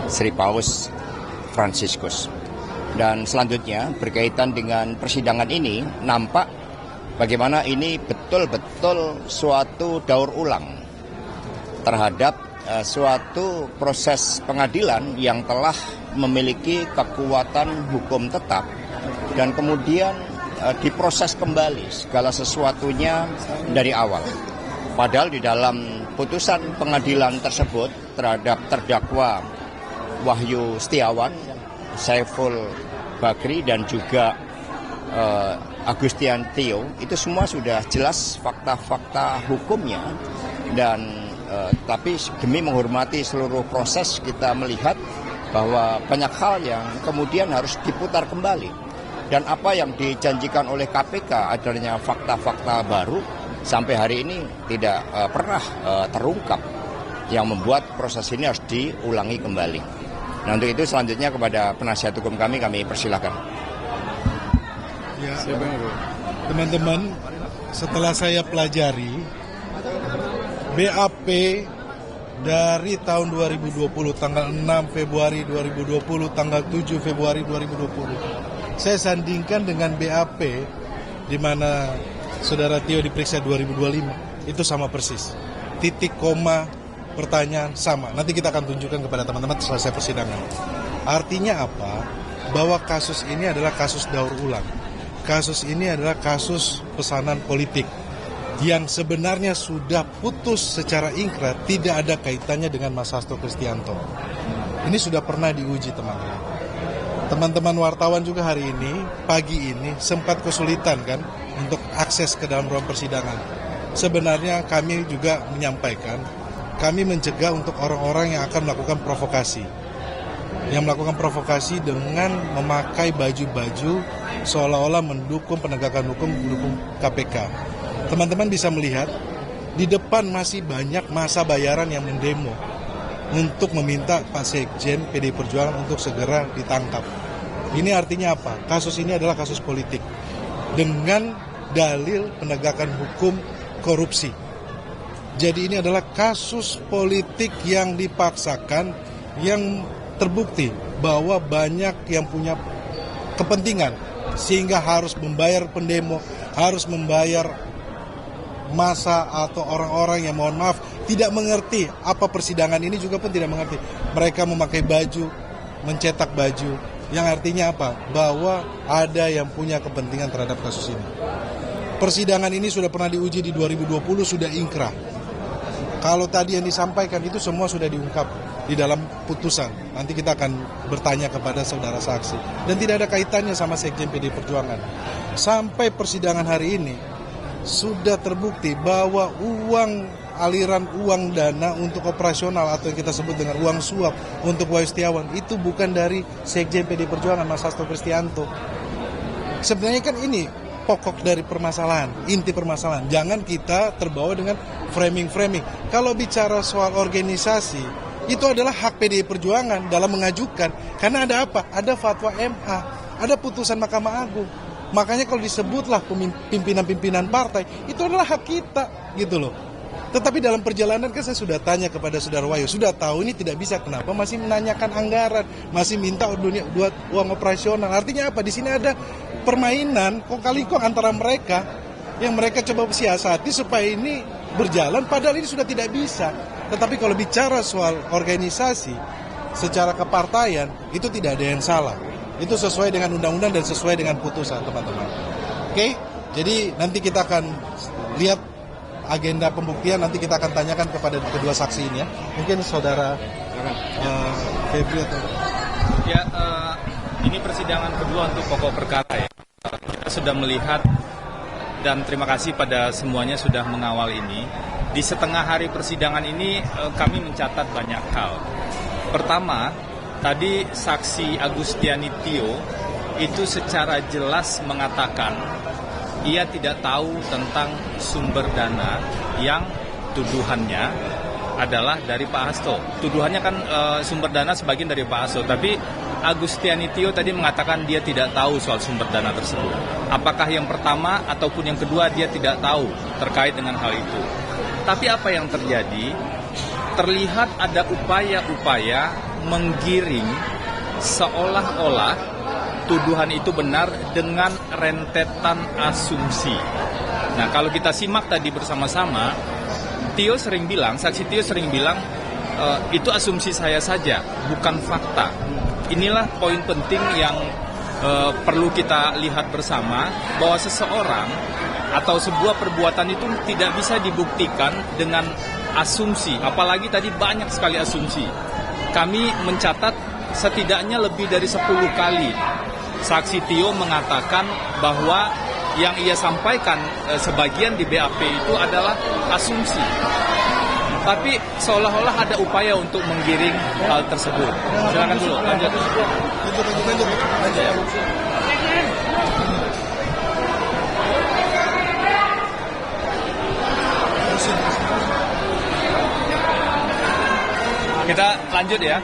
Sri Paus Fransiskus. Dan selanjutnya berkaitan dengan persidangan ini, nampak bagaimana ini betul-betul suatu daur ulang terhadap suatu proses pengadilan yang telah memiliki kekuatan hukum tetap dan kemudian diproses kembali segala sesuatunya dari awal. Padahal di dalam putusan pengadilan tersebut terhadap terdakwa Wahyu Setiawan, Saiful Bakri dan juga Agustian Tio, itu semua sudah jelas fakta-fakta hukumnya. Dan tapi demi menghormati seluruh proses, kita melihat bahwa banyak hal yang kemudian harus diputar kembali. Dan apa yang dijanjikan oleh KPK adanya fakta-fakta baru sampai hari ini tidak pernah terungkap, yang membuat proses ini harus diulangi kembali. Nah, untuk itu selanjutnya kepada penasihat hukum kami persilahkan. Ya, teman-teman, setelah saya pelajari BAP dari tahun 2020, tanggal 6 Februari 2020, tanggal 7 Februari 2020, saya sandingkan dengan BAP di mana Saudara Tio diperiksa 2025, itu sama persis. Titik, koma, pertanyaan sama. Nanti kita akan tunjukkan kepada teman-teman selesai persidangan. Artinya apa? Bahwa kasus ini adalah kasus daur ulang. Kasus ini adalah kasus pesanan politik yang sebenarnya sudah putus secara ingkrah, tidak ada kaitannya dengan Mas Hasto Kristianto. Ini sudah pernah diuji, teman-teman. Teman-teman wartawan juga hari ini, pagi ini, sempat kesulitan kan untuk akses ke dalam ruang persidangan. Sebenarnya kami juga menyampaikan, kami mencegah untuk orang-orang yang akan melakukan provokasi. Yang melakukan provokasi dengan memakai baju-baju seolah-olah mendukung penegakan hukum, mendukung KPK. Teman-teman bisa melihat, di depan masih banyak massa bayaran yang mendemo untuk meminta Pak Sekjen PDI Perjuangan untuk segera ditangkap. Ini artinya apa? Kasus ini adalah kasus politik dengan dalil penegakan hukum korupsi. Jadi ini adalah kasus politik yang dipaksakan, yang terbukti bahwa banyak yang punya kepentingan sehingga harus membayar pendemo, harus membayar massa atau orang-orang yang mohon maaf tidak mengerti apa persidangan ini, juga pun tidak mengerti. Mereka memakai baju, mencetak baju, yang artinya apa? Bahwa ada yang punya kepentingan terhadap kasus ini. Persidangan ini sudah pernah diuji di 2020, sudah ingkrah. Kalau tadi yang disampaikan itu semua sudah diungkap di dalam putusan. Nanti kita akan bertanya kepada saudara saksi. Dan tidak ada kaitannya sama Sekjen PDI Perjuangan. Sampai persidangan hari ini sudah terbukti bahwa aliran uang dana untuk operasional atau yang kita sebut dengan uang suap untuk Wahyu Setiawan itu bukan dari Sekjen PDI Perjuangan Mas Hasto Kristianto. Sebenarnya kan ini pokok dari permasalahan, inti permasalahan. Jangan kita terbawa dengan framing-framing. Kalau bicara soal organisasi, itu adalah hak PDI Perjuangan dalam mengajukan. Karena ada apa? Ada fatwa MA, ada putusan Mahkamah Agung. Makanya kalau disebutlah pimpinan-pimpinan partai, itu adalah hak kita, gitu loh. Tetapi dalam perjalanan kan saya sudah tanya kepada Saudara Wahyu, sudah tahu ini tidak bisa, kenapa masih menanyakan anggaran, masih minta uang operasional. Artinya apa? Di sini ada permainan kong-kali-kong antara mereka yang mereka coba siasati supaya ini berjalan, padahal ini sudah tidak bisa. Tetapi kalau bicara soal organisasi secara kepartaian, itu tidak ada yang salah. Itu sesuai dengan undang-undang dan sesuai dengan putusan, teman-teman. Oke, jadi nanti kita akan lihat agenda pembuktian, nanti kita akan tanyakan kepada kedua saksi ini ya. Mungkin saudara Febri atau... Ya, ini persidangan kedua untuk pokok perkara ya. Kita sudah melihat dan terima kasih pada semuanya sudah mengawal ini. Di setengah hari persidangan ini kami mencatat banyak hal. Pertama, tadi saksi Agustiani Tio itu secara jelas mengatakan ia tidak tahu tentang sumber dana yang tuduhannya adalah dari Pak Hasto. Tuduhannya kan sumber dana sebagian dari Pak Hasto, tapi Agustiani Tio tadi mengatakan dia tidak tahu soal sumber dana tersebut. Apakah yang pertama ataupun yang kedua dia tidak tahu terkait dengan hal itu. Tapi apa yang terjadi? Terlihat ada upaya-upaya menggiring seolah-olah tuduhan itu benar dengan rentetan asumsi. Nah, kalau kita simak tadi bersama-sama, saksi Tio sering bilang, itu asumsi saya saja, bukan fakta. Inilah poin penting yang perlu kita lihat bersama, bahwa seseorang atau sebuah perbuatan itu tidak bisa dibuktikan dengan asumsi, apalagi tadi banyak sekali asumsi. Kami mencatat setidaknya lebih dari 10 kali saksi Tio mengatakan bahwa yang ia sampaikan sebagian di BAP itu adalah asumsi. Tapi seolah-olah ada upaya untuk menggiring hal tersebut. Silakan dulu, lanjut. Kita lanjut ya.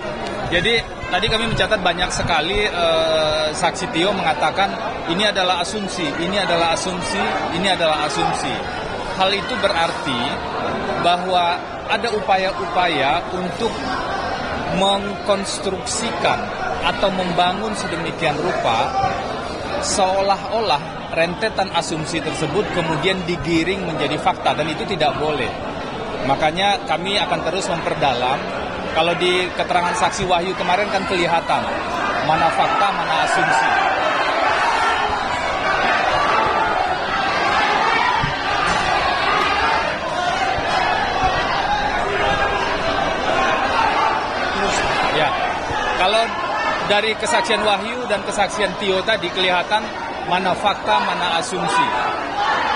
Jadi tadi kami mencatat banyak sekali saksi Tio mengatakan ini adalah asumsi, ini adalah asumsi, ini adalah asumsi. Hal itu berarti bahwa ada upaya-upaya untuk mengkonstruksikan atau membangun sedemikian rupa seolah-olah rentetan asumsi tersebut kemudian digiring menjadi fakta, dan itu tidak boleh. Makanya kami akan terus memperdalam. Kalau di keterangan saksi Wahyu kemarin kan kelihatan mana fakta, mana asumsi. Ya, kalau dari kesaksian Wahyu dan kesaksian Tio tadi kelihatan mana fakta, mana asumsi.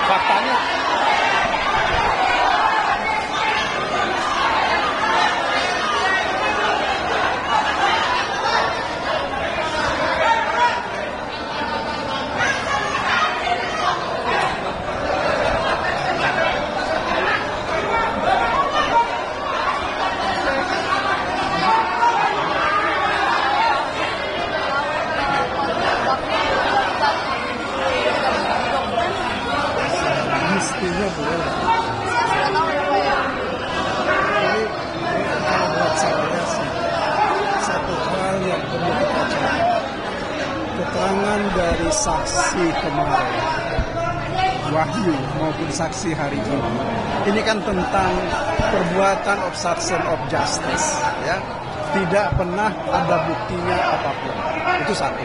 Faktanya mestinya boleh. Jadi kalau buat saya sih, satu hal yang perlu kita catat, keterangan dari saksi kemarin, Wahyu maupun saksi hari ini kan tentang perbuatan obstruction of justice, ya. Tidak pernah ada buktinya apapun. Itu satu,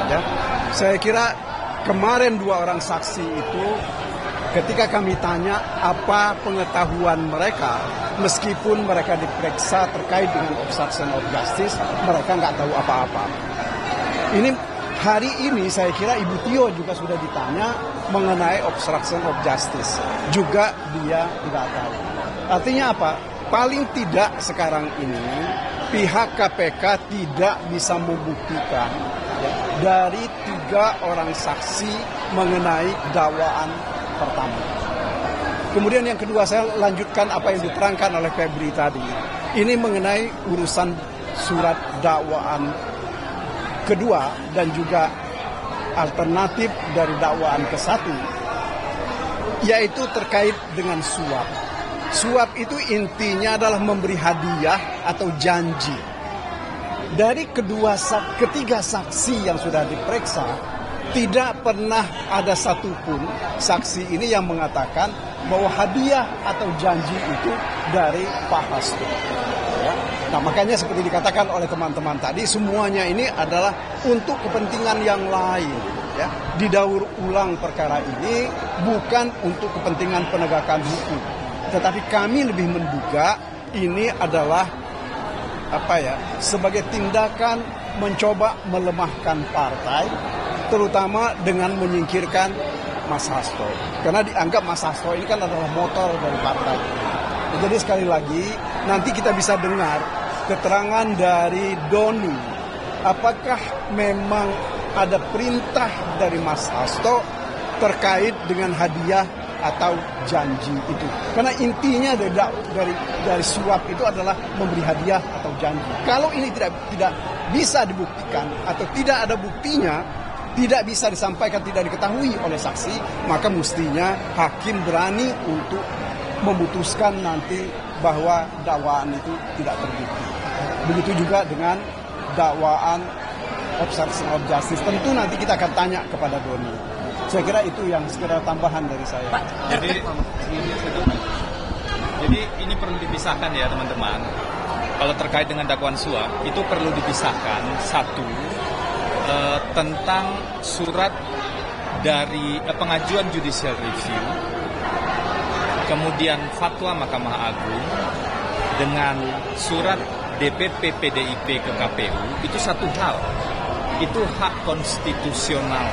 ya. Saya kira kemarin 2 orang saksi itu, ketika kami tanya apa pengetahuan mereka, meskipun mereka diperiksa terkait dengan obstruction of justice, mereka nggak tahu apa-apa. Ini hari ini saya kira Ibu Tio juga sudah ditanya mengenai obstruction of justice, juga dia nggak tahu. Artinya apa? Paling tidak sekarang ini pihak KPK tidak bisa membuktikan dari 3 orang saksi mengenai dakwaan pertama. Kemudian yang kedua, saya lanjutkan apa yang diterangkan oleh Febri tadi. Ini mengenai urusan surat dakwaan kedua dan juga alternatif dari dakwaan ke-1, yaitu terkait dengan suap. Suap itu intinya adalah memberi hadiah atau janji. Dari ketiga saksi yang sudah diperiksa, tidak pernah ada satupun saksi ini yang mengatakan bahwa hadiah atau janji itu dari Pak Hasto. Ya. Nah, makanya seperti dikatakan oleh teman-teman tadi, semuanya ini adalah untuk kepentingan yang lain. Ya. Didaur ulang perkara ini bukan untuk kepentingan penegakan hukum, tetapi kami lebih menduga ini adalah sebagai tindakan mencoba melemahkan partai, terutama dengan menyingkirkan Mas Hasto. Karena dianggap Mas Hasto ini kan adalah motor dari partai. Jadi sekali lagi, nanti kita bisa dengar keterangan dari Doni. Apakah memang ada perintah dari Mas Hasto terkait dengan hadiah atau janji itu? Karena intinya dari suap itu adalah memberi hadiah atau janji. Kalau ini tidak bisa dibuktikan atau tidak ada buktinya, tidak bisa disampaikan, tidak diketahui oleh saksi, maka mestinya hakim berani untuk memutuskan nanti bahwa dakwaan itu tidak terbukti. Begitu juga dengan dakwaan obstruction of justice. Tentu nanti kita akan tanya kepada Doni. Saya kira itu yang sekedar tambahan dari saya. Jadi ini perlu dipisahkan ya teman-teman. Kalau terkait dengan dakwaan suap itu perlu dipisahkan. Satu, tentang surat dari pengajuan judicial review, kemudian fatwa Mahkamah Agung dengan surat DPP PDIP ke KPU itu satu hal. Itu hak konstitusional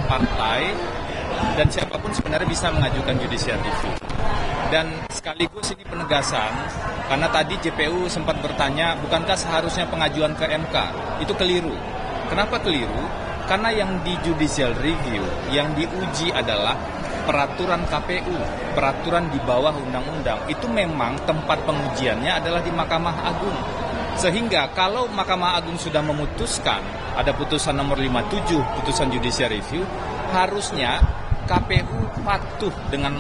partai dan siapapun sebenarnya bisa mengajukan judicial review. Dan sekaligus ini penegasan, karena tadi JPU sempat bertanya, bukankah seharusnya pengajuan ke MK? Itu keliru. Kenapa keliru? Karena yang di judicial review, yang diuji adalah peraturan KPU, peraturan di bawah undang-undang. Itu memang tempat pengujiannya adalah di Mahkamah Agung. Sehingga kalau Mahkamah Agung sudah memutuskan, ada putusan nomor 57, putusan judicial review, harusnya KPU patuh dengan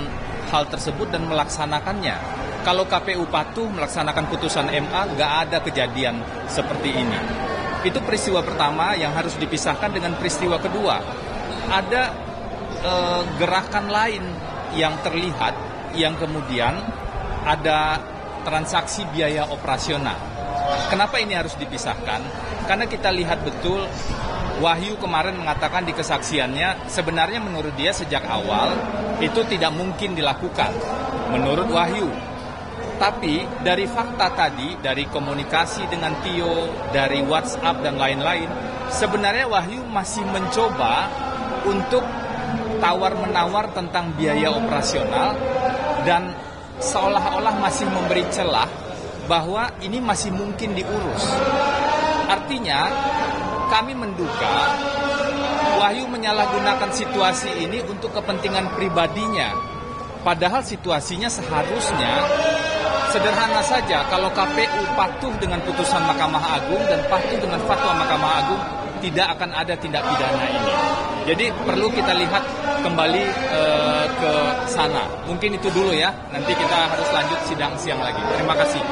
hal tersebut dan melaksanakannya. Kalau KPU patuh melaksanakan putusan MA, nggak ada kejadian seperti ini. Itu peristiwa pertama yang harus dipisahkan dengan peristiwa kedua. Ada gerakan lain yang terlihat, yang kemudian ada transaksi biaya operasional. Kenapa ini harus dipisahkan? Karena kita lihat betul Wahyu kemarin mengatakan di kesaksiannya, sebenarnya menurut dia sejak awal itu tidak mungkin dilakukan, menurut Wahyu. Tapi dari fakta tadi, dari komunikasi dengan Tio, dari WhatsApp dan lain-lain, sebenarnya Wahyu masih mencoba untuk tawar-menawar tentang biaya operasional dan seolah-olah masih memberi celah bahwa ini masih mungkin diurus. Artinya, kami menduga Wahyu menyalahgunakan situasi ini untuk kepentingan pribadinya. Padahal situasinya seharusnya sederhana saja. Kalau KPU patuh dengan putusan Mahkamah Agung dan patuh dengan fatwa Mahkamah Agung, tidak akan ada tindak pidana ini. Jadi perlu kita lihat kembali ke sana. Mungkin itu dulu ya. Nanti kita harus lanjut sidang siang lagi. Terima kasih.